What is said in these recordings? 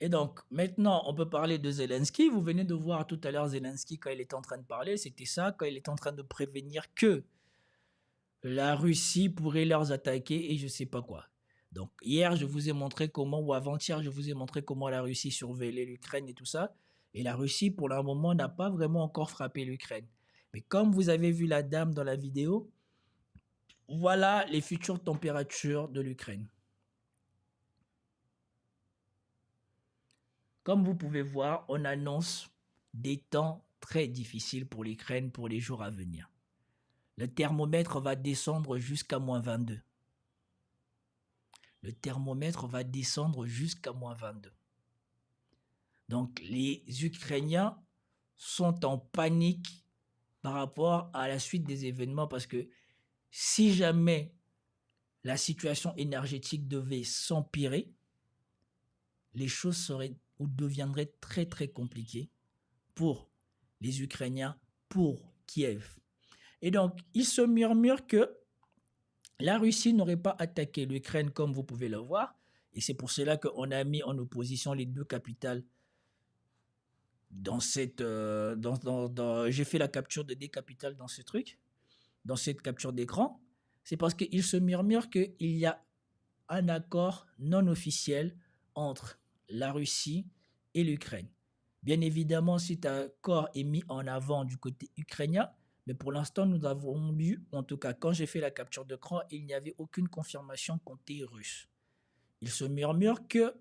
Et donc, maintenant, on peut parler de Zelensky. Vous venez de voir tout à l'heure Zelensky quand il était en train de parler. C'était ça, quand il était en train de prévenir que la Russie pourrait leur attaquer et je sais pas quoi. Donc, hier, je vous ai montré comment, ou avant-hier, je vous ai montré comment la Russie surveillait l'Ukraine et tout ça. Et la Russie, pour le moment, n'a pas vraiment encore frappé l'Ukraine. Mais comme vous avez vu la dame dans la vidéo, voilà les futures températures de l'Ukraine. Comme vous pouvez voir, on annonce des temps très difficiles pour l'Ukraine pour les jours à venir. Le thermomètre va descendre jusqu'à -22. Le thermomètre va descendre jusqu'à -22. Donc les Ukrainiens sont en panique par rapport à la suite des événements parce que si jamais la situation énergétique devait s'empirer, les choses seraient ou deviendraient très très compliquées pour les Ukrainiens, pour Kiev. Et donc, il se murmure que la Russie n'aurait pas attaqué l'Ukraine comme vous pouvez le voir. Et c'est pour cela qu'on a mis en opposition les deux capitales dans cette... j'ai fait la capture de des capitales dans ce truc, dans cette capture d'écran. C'est parce qu'il se murmure qu'il y a un accord non officiel entre la Russie et l'Ukraine. Bien évidemment, cet accord est mis en avant du côté ukrainien, mais pour l'instant, nous avons eu, en tout cas quand j'ai fait la capture d'écran, il n'y avait aucune confirmation côté russe. Il se murmure que,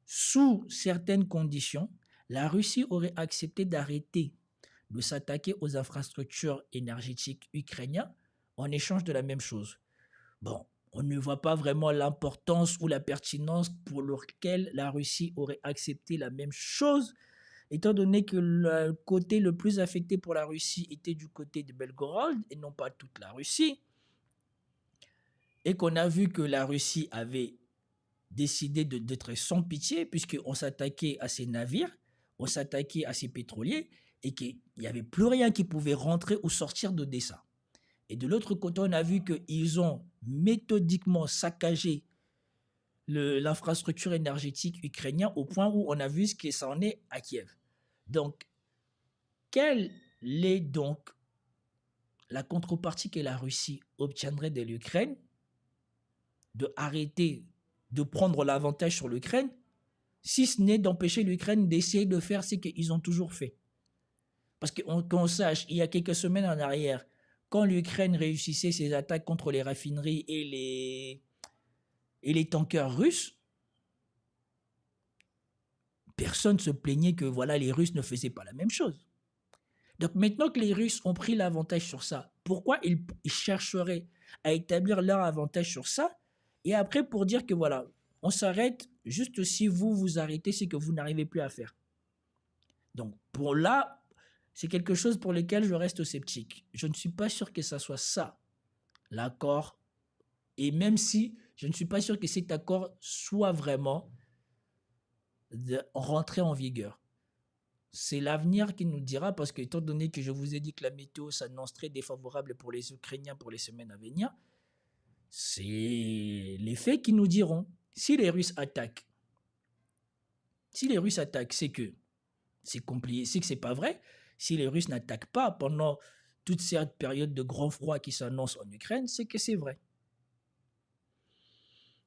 sous certaines conditions, la Russie aurait accepté d'arrêter de s'attaquer aux infrastructures énergétiques ukrainiennes en échange de la même chose. Bon, on ne voit pas vraiment l'importance ou la pertinence pour laquelle la Russie aurait accepté la même chose, étant donné que le côté le plus affecté pour la Russie était du côté de Belgorod et non pas toute la Russie, et qu'on a vu que la Russie avait décidé d'être sans pitié puisqu'on s'attaquait à ses navires, on s'attaquait à ses pétroliers et qu'il n'y avait plus rien qui pouvait rentrer ou sortir d'Odessa. Et de l'autre côté, on a vu qu'ils ont méthodiquement saccagé l'infrastructure énergétique ukrainienne au point où on a vu ce que ça en est à Kiev. Donc, quelle est donc la contrepartie que la Russie obtiendrait de l'Ukraine de arrêter de prendre l'avantage sur l'Ukraine, si ce n'est d'empêcher l'Ukraine d'essayer de faire ce qu'ils ont toujours fait. Parce qu'on sache, il y a quelques semaines en arrière, quand l'Ukraine réussissait ses attaques contre les raffineries et les tankers russes, personne ne se plaignait que voilà, les Russes ne faisaient pas la même chose. Donc maintenant que les Russes ont pris l'avantage sur ça, pourquoi ils chercheraient à établir leur avantage sur ça et après pour dire que voilà, on s'arrête juste si vous vous arrêtez, c'est que vous n'arrivez plus à faire. Donc pour là, c'est quelque chose pour lequel je reste sceptique. Je ne suis pas sûr que ça soit ça, l'accord. Et même si je ne suis pas sûr que cet accord soit vraiment rentré en vigueur. C'est l'avenir qui nous dira, parce que étant donné que je vous ai dit que la météo s'annonce très défavorable pour les Ukrainiens pour les semaines à venir, c'est les faits qui nous diront. Si les Russes attaquent, c'est que c'est compliqué, c'est que c'est pas vrai. Si les Russes n'attaquent pas pendant toute cette période de grand froid qui s'annonce en Ukraine, c'est que c'est vrai.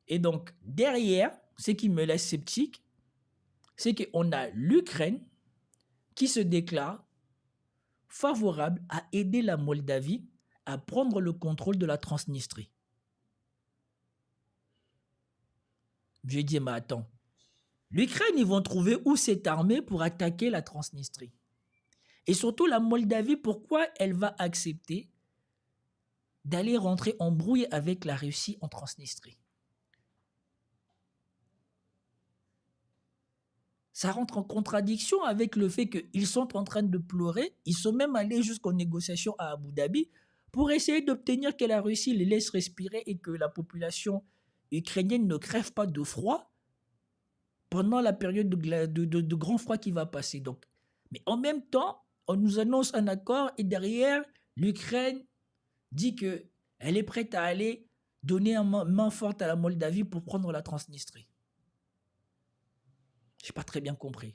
Et donc, derrière, ce qui me laisse sceptique, c'est qu'on a l'Ukraine qui se déclare favorable à aider la Moldavie à prendre le contrôle de la Transnistrie. Je dis, mais attends, l'Ukraine, ils vont trouver où cette armée pour attaquer la Transnistrie. Et surtout, la Moldavie, pourquoi elle va accepter d'aller rentrer en brouille avec la Russie en Transnistrie? Ça rentre en contradiction avec le fait qu'ils sont en train de pleurer. Ils sont même allés jusqu'aux négociations à Abu Dhabi pour essayer d'obtenir que la Russie les laisse respirer et que la population ukrainienne ne crève pas de froid pendant la période de grand froid qui va passer. Donc, mais en même temps, on nous annonce un accord et derrière, l'Ukraine dit qu'elle est prête à aller donner une main forte à la Moldavie pour prendre la Transnistrie. Je n'ai pas très bien compris.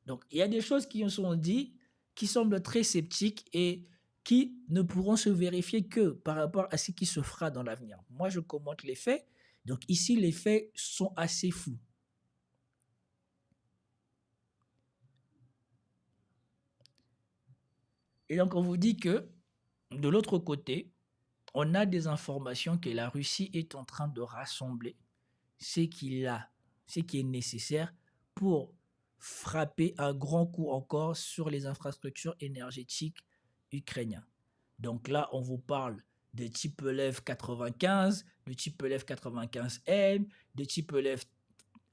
Donc, il y a des choses qui sont dites qui semblent très sceptiques et qui ne pourront se vérifier que par rapport à ce qui se fera dans l'avenir. Moi, je commente les faits. Donc, ici, les faits sont assez fous. Et donc, on vous dit que de l'autre côté, on a des informations que la Russie est en train de rassembler ce qu'il a, ce qui est nécessaire pour frapper un grand coup encore sur les infrastructures énergétiques ukrainiennes. Donc là, on vous parle de Tupolev 95, de Tupolev 95M, de Tupolev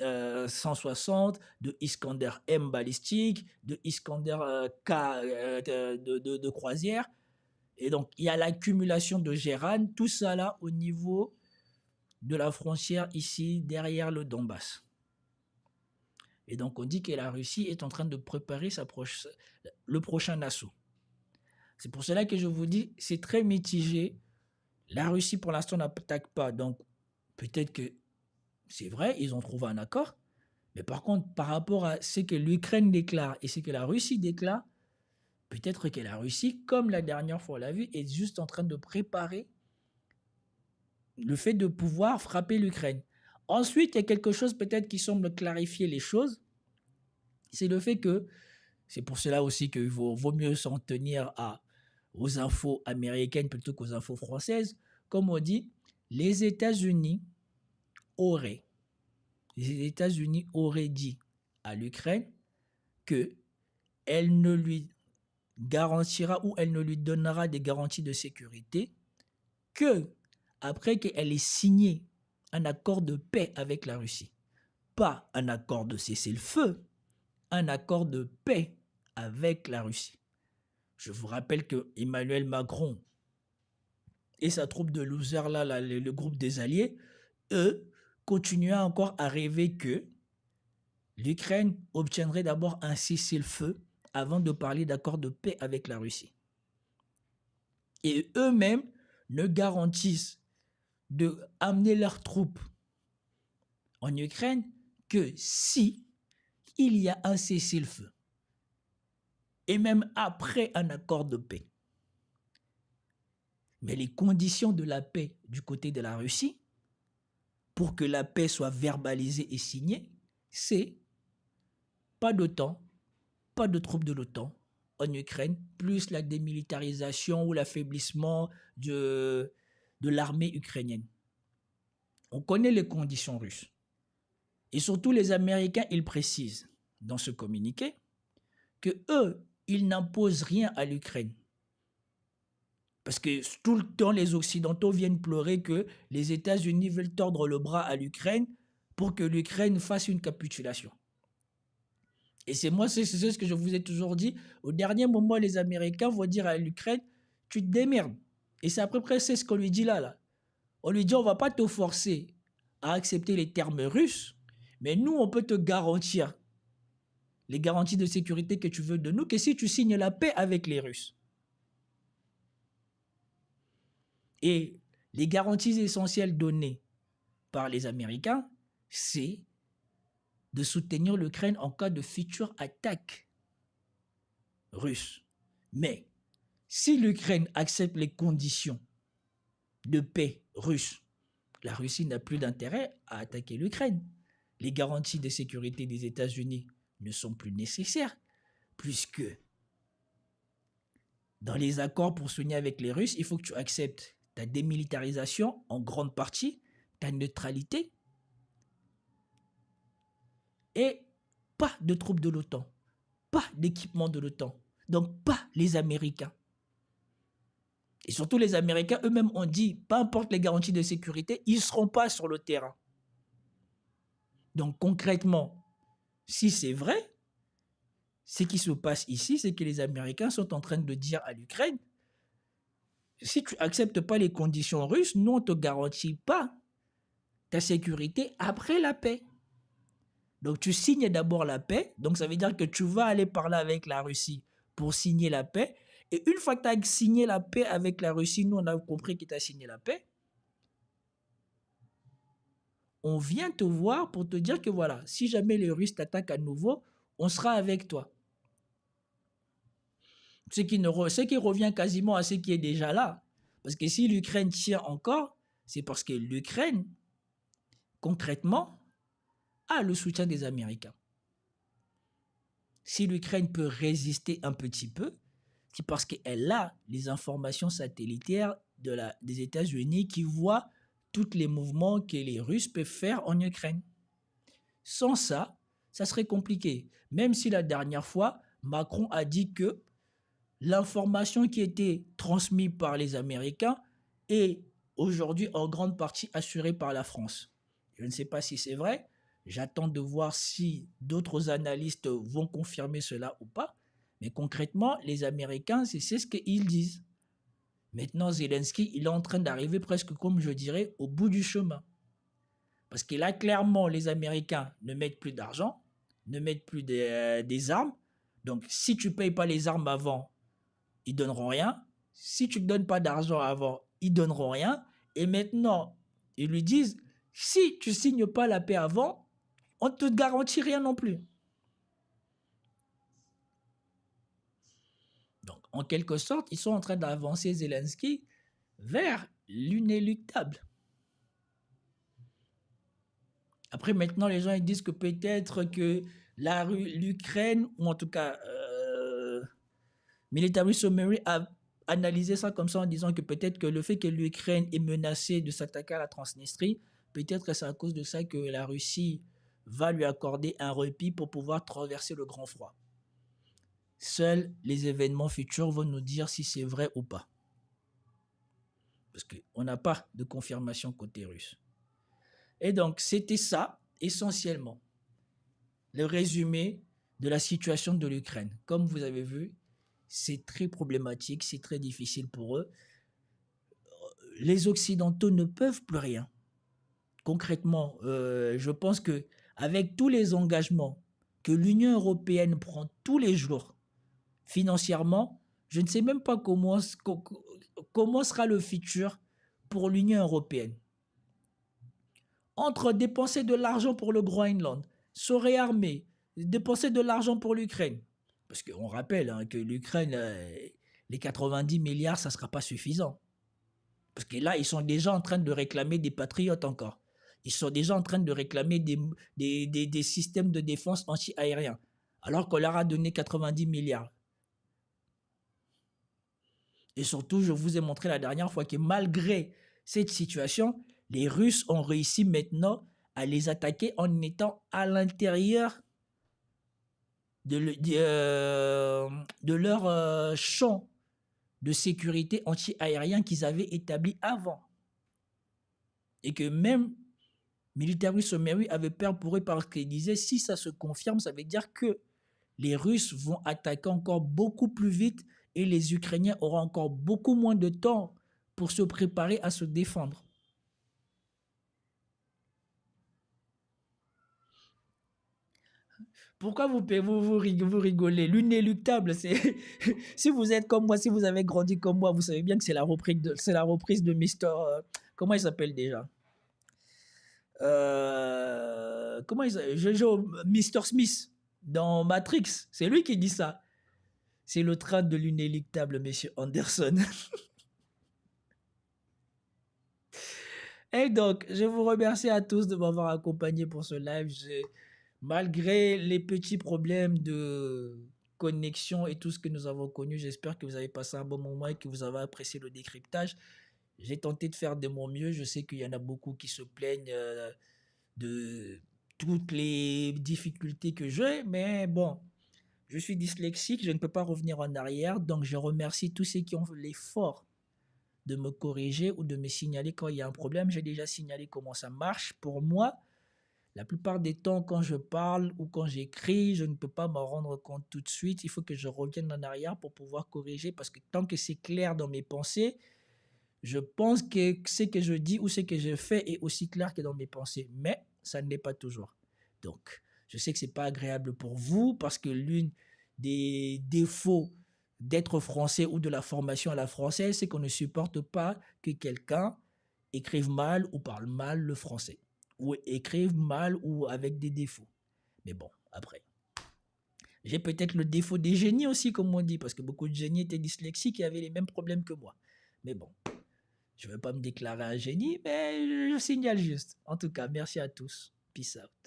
160, de Iskander M balistique, de Iskander K de croisière. Et donc, il y a l'accumulation de Géran, tout ça là au niveau de la frontière ici, derrière le Donbass. Et donc, on dit que la Russie est en train de préparer le prochain assaut. C'est pour cela que je vous dis, c'est très mitigé. La Russie, pour l'instant, n'attaque pas. Donc, peut-être que c'est vrai, ils ont trouvé un accord. Mais par contre, par rapport à ce que l'Ukraine déclare et ce que la Russie déclare, peut-être que la Russie, comme la dernière fois on l'a vu, est juste en train de préparer le fait de pouvoir frapper l'Ukraine. Ensuite, il y a quelque chose peut-être qui semble clarifier les choses. C'est le fait que, c'est pour cela aussi qu'il vaut mieux s'en tenir aux infos américaines plutôt qu'aux infos françaises. Comme on dit, les États-Unis auraient dit à l'Ukraine qu'elle ne lui garantira ou elle ne lui donnera des garanties de sécurité que après qu'elle ait signé un accord de paix avec la Russie. Pas un accord de cessez-le-feu, un accord de paix avec la Russie. Je vous rappelle que Emmanuel Macron et sa troupe de losers, là, le groupe des alliés, eux, continuaient encore à rêver que l'Ukraine obtiendrait d'abord un cessez-le-feu avant de parler d'accord de paix avec la Russie. Et eux-mêmes ne garantissent de amener leurs troupes en Ukraine que si il y a un cessez-le-feu et même après un accord de paix. Mais les conditions de la paix du côté de la Russie, pour que la paix soit verbalisée et signée, c'est pas d'OTAN, pas de troupes de l'OTAN en Ukraine, plus la démilitarisation ou l'affaiblissement de l'armée ukrainienne. On connaît les conditions russes. Et surtout, les Américains, ils précisent dans ce communiqué que eux, ils n'imposent rien à l'Ukraine. Parce que tout le temps, les Occidentaux viennent pleurer que les États-Unis veulent tordre le bras à l'Ukraine pour que l'Ukraine fasse une capitulation. Et c'est ce que je vous ai toujours dit. Au dernier moment, les Américains vont dire à l'Ukraine, tu te démerdes. Et c'est à peu près ce qu'on lui dit là. On lui dit, on ne va pas te forcer à accepter les termes russes, mais nous, on peut te garantir les garanties de sécurité que tu veux de nous, que si tu signes la paix avec les Russes. Et les garanties essentielles données par les Américains, c'est de soutenir l'Ukraine en cas de future attaque russe. Mais si l'Ukraine accepte les conditions de paix russes, la Russie n'a plus d'intérêt à attaquer l'Ukraine. Les garanties de sécurité des États-Unis ne sont plus nécessaires, puisque dans les accords pour soutenir avec les Russes, il faut que tu acceptes ta démilitarisation en grande partie, ta neutralité, et pas de troupes de l'OTAN, pas d'équipement de l'OTAN, donc pas les Américains. Et surtout les Américains eux-mêmes ont dit, peu importe les garanties de sécurité, ils ne seront pas sur le terrain. Donc concrètement, si c'est vrai, ce qui se passe ici, c'est que les Américains sont en train de dire à l'Ukraine, si tu n'acceptes pas les conditions russes, nous on ne te garantit pas ta sécurité après la paix. Donc tu signes d'abord la paix, donc ça veut dire que tu vas aller parler avec la Russie pour signer la paix, et une fois que tu as signé la paix avec la Russie, nous on a compris que tu as signé la paix, on vient te voir pour te dire que voilà, si jamais les Russes t'attaquent à nouveau, on sera avec toi. Ce qui revient quasiment à ce qui est déjà là. Parce que si l'Ukraine tient encore, c'est parce que l'Ukraine, concrètement, a le soutien des Américains. Si l'Ukraine peut résister un petit peu, c'est parce qu'elle a les informations satellitaires des États-Unis qui voient tous les mouvements que les Russes peuvent faire en Ukraine. Sans ça, ça serait compliqué. Même si la dernière fois, Macron a dit que l'information qui était transmise par les Américains est aujourd'hui en grande partie assurée par la France. Je ne sais pas si c'est vrai. J'attends de voir si d'autres analystes vont confirmer cela ou pas. Mais concrètement, les Américains, c'est ce qu'ils disent. Maintenant, Zelensky, il est en train d'arriver presque, comme je dirais, au bout du chemin. Parce que là, clairement, les Américains ne mettent plus d'argent, ne mettent plus des armes. Donc, si tu ne payes pas les armes avant, ils ne donneront rien. Si tu ne donnes pas d'argent avant, ils ne donneront rien. Et maintenant, ils lui disent, si tu ne signes pas la paix avant, on ne te garantit rien non plus. Donc, en quelque sorte, ils sont en train d'avancer Zelensky vers l'inéluctable. Après, maintenant, les gens ils disent que peut-être que l'Ukraine, ou en tout cas, Military Summary a analysé ça comme ça en disant que peut-être que le fait que l'Ukraine est menacée de s'attaquer à la Transnistrie, peut-être que c'est à cause de ça que la Russie va lui accorder un répit pour pouvoir traverser le grand froid. Seuls les événements futurs vont nous dire si c'est vrai ou pas. Parce qu'on n'a pas de confirmation côté russe. Et donc, c'était ça, essentiellement, le résumé de la situation de l'Ukraine. Comme vous avez vu, c'est très problématique, c'est très difficile pour eux. Les Occidentaux ne peuvent plus rien. Concrètement, je pense qu'avec tous les engagements que l'Union européenne prend tous les jours, financièrement, je ne sais même pas comment sera le futur pour l'Union européenne. Entre dépenser de l'argent pour le Groenland, se réarmer, dépenser de l'argent pour l'Ukraine. Parce qu'on rappelle que l'Ukraine, les 90 milliards, ça ne sera pas suffisant. Parce que là, ils sont déjà en train de réclamer des patriotes encore. Ils sont déjà en train de réclamer des systèmes de défense anti-aériens. Alors qu'on leur a donné 90 milliards. Et surtout, je vous ai montré la dernière fois que malgré cette situation, les Russes ont réussi maintenant à les attaquer en étant à l'intérieur de leur champ de sécurité anti-aérien qu'ils avaient établi avant. Et que même Military Summary avait peur pour eux parce qu'il disait si ça se confirme, ça veut dire que les Russes vont attaquer encore beaucoup plus vite et les Ukrainiens auront encore beaucoup moins de temps pour se préparer à se défendre. Pourquoi vous rigolez? L'inéluctable, c'est si vous êtes comme moi, si vous avez grandi comme moi, vous savez bien que c'est la reprise de Mister. Comment il s'appelle déjà? Comment il s'appelle? Mr. Smith dans Matrix. C'est lui qui dit ça. C'est le train de l'inéluctable, monsieur Anderson. Et donc, je vous remercie à tous de m'avoir accompagné pour ce live. Malgré les petits problèmes de connexion et tout ce que nous avons connu, j'espère que vous avez passé un bon moment et que vous avez apprécié le décryptage. J'ai tenté de faire de mon mieux. Je sais qu'il y en a beaucoup qui se plaignent de toutes les difficultés que j'ai, mais bon, je suis dyslexique, je ne peux pas revenir en arrière, donc je remercie tous ceux qui ont l'effort de me corriger ou de me signaler quand il y a un problème. J'ai déjà signalé comment ça marche. Pour moi, la plupart des temps, quand je parle ou quand j'écris, je ne peux pas m'en rendre compte tout de suite. Il faut que je revienne en arrière pour pouvoir corriger parce que tant que c'est clair dans mes pensées, je pense que ce que je dis ou ce que je fais est aussi clair que dans mes pensées. Mais ça ne l'est pas toujours. Donc, je sais que ce n'est pas agréable pour vous parce que l'une des défauts d'être français ou de la formation à la française, c'est qu'on ne supporte pas que quelqu'un écrive mal ou parle mal le français. ou écrivent mal ou avec des défauts. Mais bon, après. J'ai peut-être le défaut des génies aussi, comme on dit, parce que beaucoup de génies étaient dyslexiques et avaient les mêmes problèmes que moi. Mais bon, je ne veux pas me déclarer un génie, mais je signale juste. En tout cas, merci à tous. Peace out.